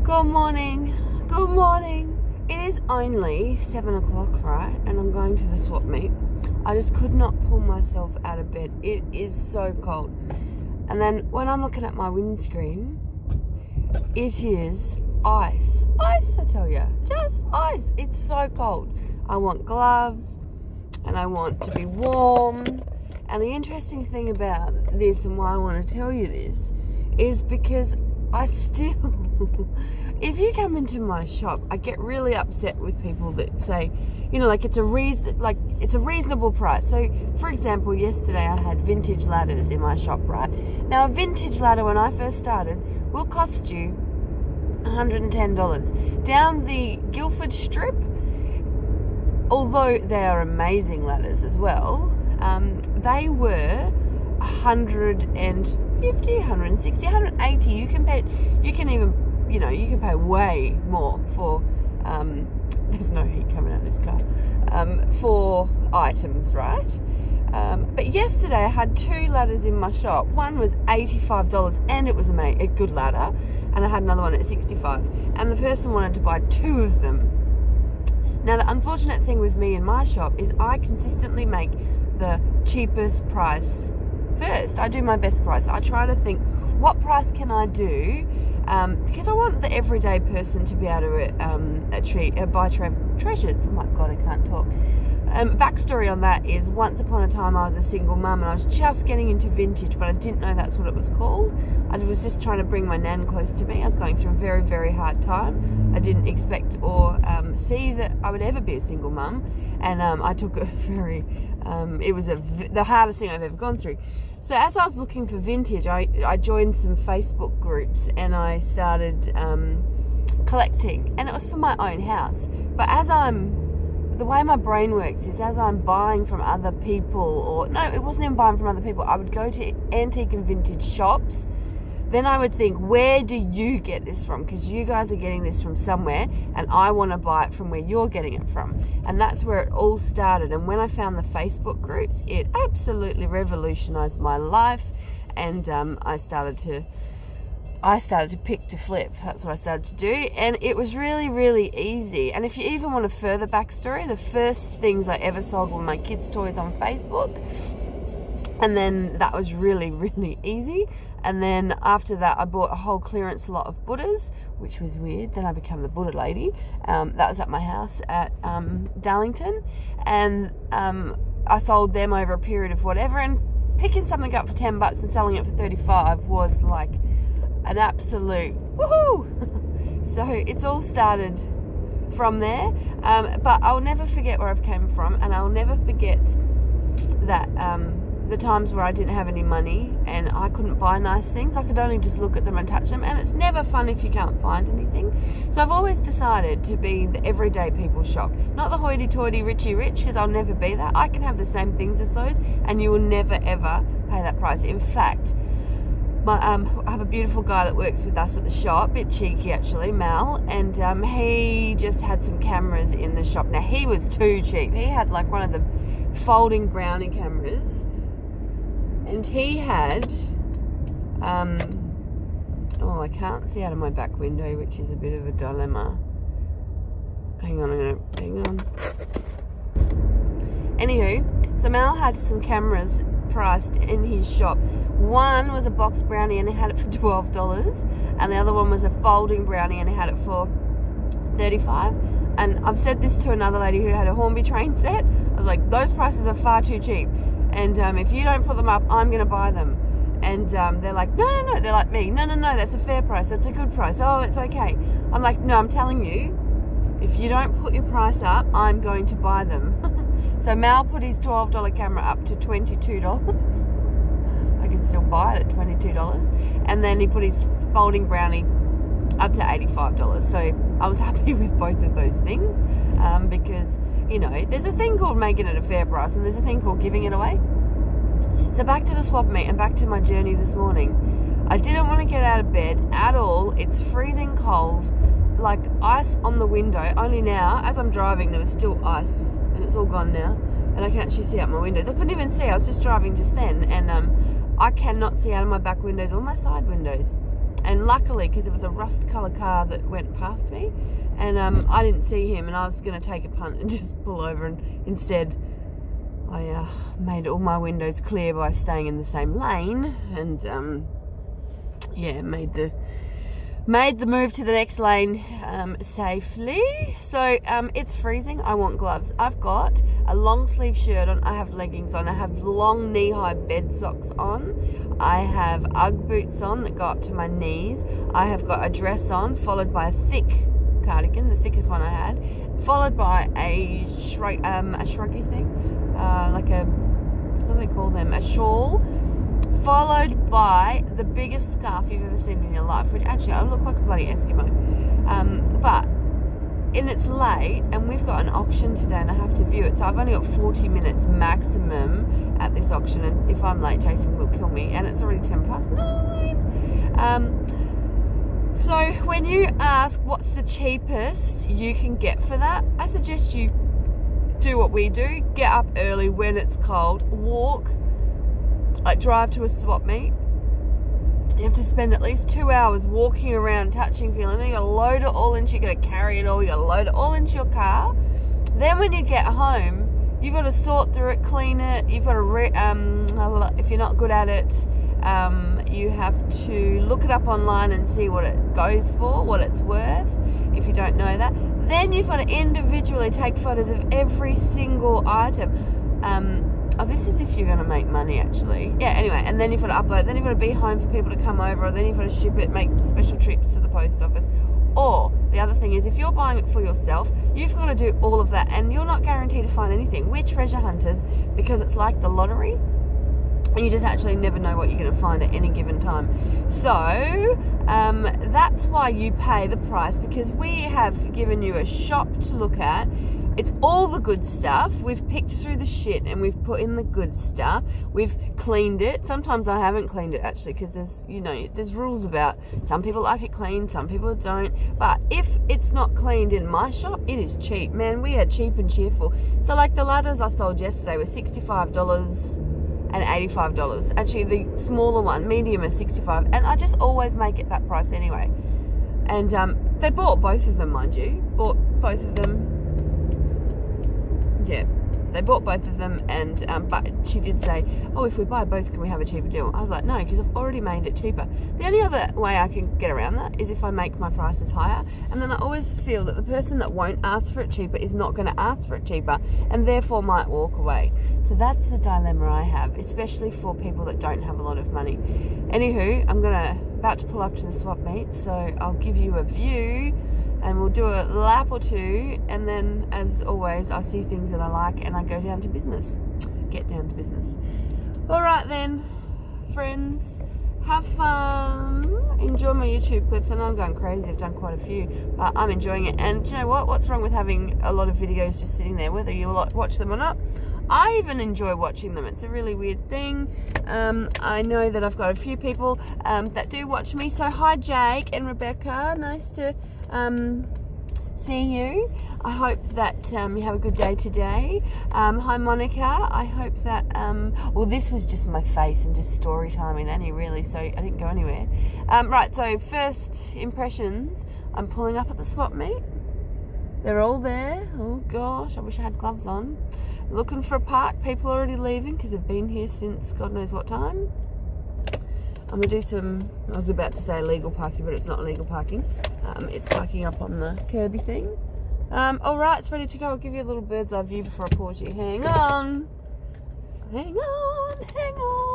Good morning. Good morning. It is only 7 o'clock, right? And I'm going to the swap meet. I just could not pull myself out of bed. It is so cold. And then when I'm looking at my windscreen, it is ice. Ice, I tell you. Just ice. It's so cold. I want gloves and I want to be warm. And the interesting thing about this and why I want to tell you this is because I still, if you come into my shop, I get really upset with people that say, you know, like it's a reasonable price. So, for example, yesterday I had vintage ladders in my shop, right? Now, a vintage ladder when I first started will cost you $110. Down the Guildford Strip, although they are amazing ladders as well, they were $150, $160, $180. You can pay way more for there's no heat coming out of this car, for items, right? But yesterday I had two ladders in my shop. One was $85 and it was a good ladder, and I had another one at $65, and the person wanted to buy two of them. Now, the unfortunate thing with me in my shop is I consistently make the cheapest price first. I do my best price. I try to think, what price can I do? Because I want the everyday person to be able to buy treasures. Oh my God, I can't talk. Backstory on that is, once upon a time I was a single mum and I was just getting into vintage, but I didn't know that's what it was called. I was just trying to bring my nan close to me. I was going through a very, very hard time. I didn't expect or see that I would ever be a single mum, and I took a very, it was the hardest thing I've ever gone through. So as I was looking for vintage, I joined some Facebook groups and I started collecting, and it was for my own house. But the way my brain works is, as I'm buying from other people, or no, it wasn't even buying from other people, I would go to antique and vintage shops. Then I would think, where do you get this from? Because you guys are getting this from somewhere, and I want to buy it from where you're getting it from. And that's where it all started. And when I found the Facebook groups, it absolutely revolutionized my life. And I started to pick to flip. That's what I started to do. And it was really, really easy. And if you even want a further backstory, the first things I ever sold were my kids' toys on Facebook. And then that was really, really easy. And then after that, I bought a whole clearance lot of Buddhas, which was weird. Then I became the Buddha lady. That was at my house at Darlington. And I sold them over a period of whatever. And picking something up for $10 and selling it for $35 was like an absolute woohoo. So it's all started from there. But I'll never forget where I've came from. And I'll never forget that the times where I didn't have any money and I couldn't buy nice things. I could only just look at them and touch them, and it's never fun if you can't find anything. So I've always decided to be the everyday people shop, not the hoity-toity richy rich, because I'll never be that. I can have the same things as those and you will never ever pay that price. In fact, I have a beautiful guy that works with us at the shop, a bit cheeky actually, Mal, and he just had some cameras in the shop. Now, he was too cheap. He had like one of the folding brownie cameras, and he had I can't see out of my back window, which is a bit of a dilemma. Hang on. Anywho, so Mal had some cameras priced in his shop. One was a box brownie and he had it for $12, and the other one was a folding brownie and he had it for $35. And I've said this to another lady who had a Hornby train set. I was like, those prices are far too cheap, and if you don't put them up, I'm going to buy them. And they're like, no, they're like me, no, that's a fair price, that's a good price, oh, it's okay. I'm like, no, I'm telling you, if you don't put your price up, I'm going to buy them. So Mal put his $12 camera up to $22. I can still buy it at $22. And then he put his folding brownie up to $85. So I was happy with both of those things, because, you know, there's a thing called making it a fair price and there's a thing called giving it away. So back to the swap meet and back to my journey this morning. I didn't want to get out of bed at all. It's freezing cold, like ice on the window. Only now, as I'm driving, there was still ice, and it's all gone now. And I can actually see out my windows. I couldn't even see. I was just driving just then, and I cannot see out of my back windows or my side windows. And luckily, because it was a rust colour car that went past me, and I didn't see him, and I was going to take a punt and just pull over, and instead I made all my windows clear by staying in the same lane, and yeah, made the move to the next lane safely. So it's freezing. I want gloves. I've got a long sleeve shirt on. I have leggings on. I have long knee-high bed socks on. I have Ugg boots on that go up to my knees. I have got a dress on, followed by a thick cardigan, the thickest one I had, followed by a shruggy thing, like a, what do they call them, a shawl, followed by the biggest scarf you've ever seen in your life, which actually I look like a bloody Eskimo. And it's late, and we've got an auction today, and I have to view it. So I've only got 40 minutes maximum at this auction, and if I'm late, Jason will kill me. And it's already 9:10. So when you ask what's the cheapest you can get for that, I suggest you do what we do. Get up early when it's cold, walk, like drive to a swap meet. You have to spend at least 2 hours walking around, touching, feeling. Then you gotta load it all into, you gotta carry it all, you gotta load it all into your car. Then when you get home, you've got to sort through it, clean it. You've got to, if you're not good at it, you have to look it up online and see what it goes for, what it's worth, if you don't know that. Then you've got to individually take photos of every single item. This is if you're going to make money, actually. Yeah, anyway, and then you've got to upload. Then you've got to be home for people to come over, or then you've got to ship it, make special trips to the post office. Or the other thing is, if you're buying it for yourself, you've got to do all of that, and you're not guaranteed to find anything. We're treasure hunters because it's like the lottery, and you just actually never know what you're going to find at any given time. So that's why you pay the price, because we have given you a shop to look at. It's all the good stuff. We've picked through the shit and we've put in the good stuff. We've cleaned it. Sometimes I haven't cleaned it, actually, because there's rules about, some people like it clean, some people don't. But if it's not cleaned in my shop, it is cheap. Man, we are cheap and cheerful. So like the ladders I sold yesterday were $65 and $85. Actually, the smaller one, medium, is $65. And I just always make it that price anyway. And they bought both of them, mind you. Bought both of them. Yeah, they bought both of them, and but she did say, oh, if we buy both, can we have a cheaper deal? I was like, no, because I've already made it cheaper. The only other way I can get around that is if I make my prices higher, and then I always feel that the person that won't ask for it cheaper is not going to ask for it cheaper, and therefore might walk away. So that's the dilemma I have, especially for people that don't have a lot of money. Anywho, I'm about to pull up to the swap meet, so I'll give you a view, and we'll do a lap or two, and then, as always, I see things that I like and I go down to business. Get down to business. All right then, friends, have fun. Enjoy my YouTube clips. I know I'm going crazy. I've done quite a few, but I'm enjoying it. And do you know what? What's wrong with having a lot of videos just sitting there, whether you watch them or not? I even enjoy watching them. It's a really weird thing. I know that I've got a few people that do watch me. So hi, Jake and Rebecca. Nice to see you. I hope that you have a good day today. Hi, Monica. I hope that well, this was just my face and just story timing, only really, so I didn't go anywhere. Right, so first impressions. I'm pulling up at the swap meet. They're all there. Oh gosh, I wish I had gloves on. Looking for a park. People are already leaving because they've been here since God knows what time. I'm going to do some, I was about to say illegal parking, but it's not illegal parking. It's parking up on the curby thing. Alright, it's ready to go. I'll give you a little bird's eye view before I pause you. Hang on. Hang on, hang on.